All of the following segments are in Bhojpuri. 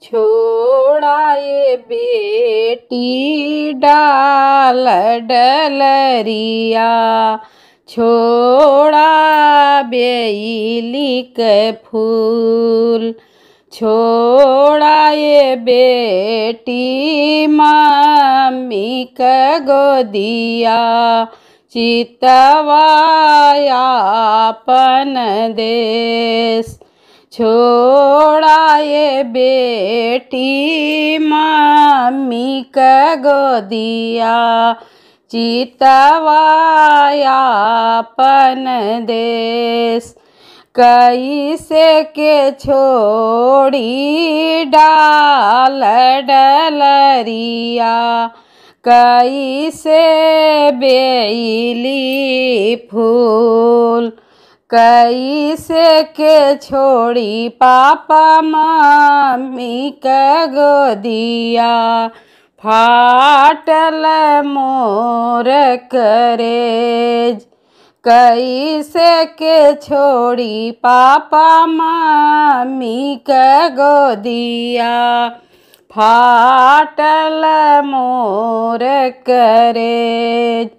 छोड़ाए बेटी डाल डलरिया, छोड़ा बेली के फूल। छोड़ाए बेटी मम्मी के गोदिया, चितवाया अपन देश। छोड़ाए बेटी मम्मी के गोदिया, चितवाया अपन देश। कैसे के छोड़ी डाल डलरिया, कैसे बेली फूल। कैसे के छोड़ी पापा मम्मी के गोदिया, फाटल मोर करेज। कैसे के छोड़ी पापा मम्मी के गोदिया, फाटल मोर करेज।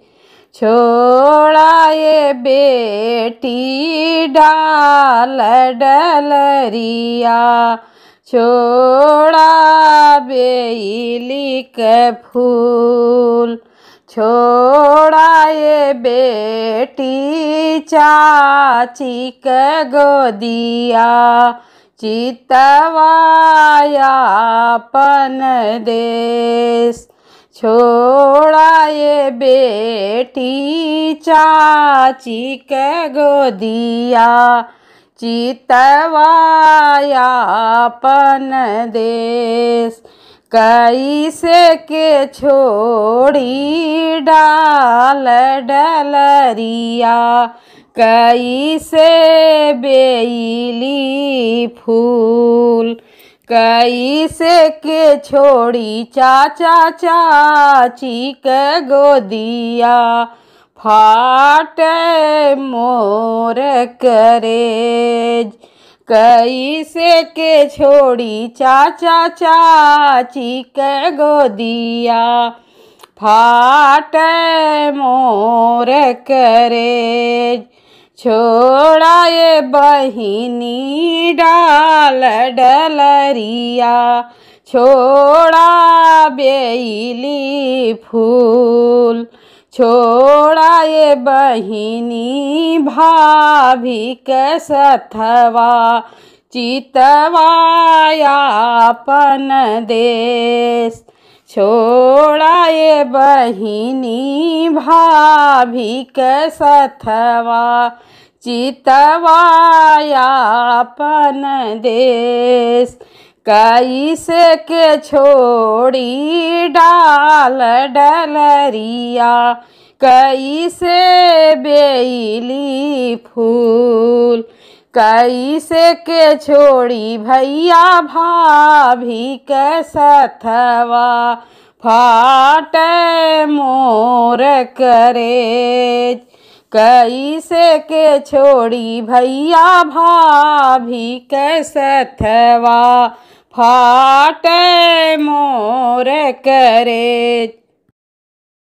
छोड़ाए बेटी डाल डलरिया, छोड़ा बेली के फूल। छोड़ाए बेटी चाची के गोदिया, चितवाया अपन देश। छोड़ाए बेटी चाची के गोदिया, चितवाया अपन देश। कैसे के छोड़ी डाल डलरिया, कैसे बेली फूल। कैसे के छोड़ी चाचा चाची के गोदिया, फाटे मोर करेज। कैसे के छोड़ी चाचा चाची के गोदिया, फाटे मोर करेज। छोड़ाए बहिनी डाल डलरिया, छोड़ा बेली फूल। छोड़ाए बहिनी भाभी के सथवा, चितवाया अपन देश। छोड़ाए बहिनी भाभी के सथवा, चितवाया अपन देश। कैसे के छोड़ी डाल डलरिया, कैसे बेली फूल। कैसे के छोड़ी भैया भाभी के सथवा, फाटे मोर करेज। कैसे के छोड़ी भैया भाभी के सथवा, फाटे मोर करेज।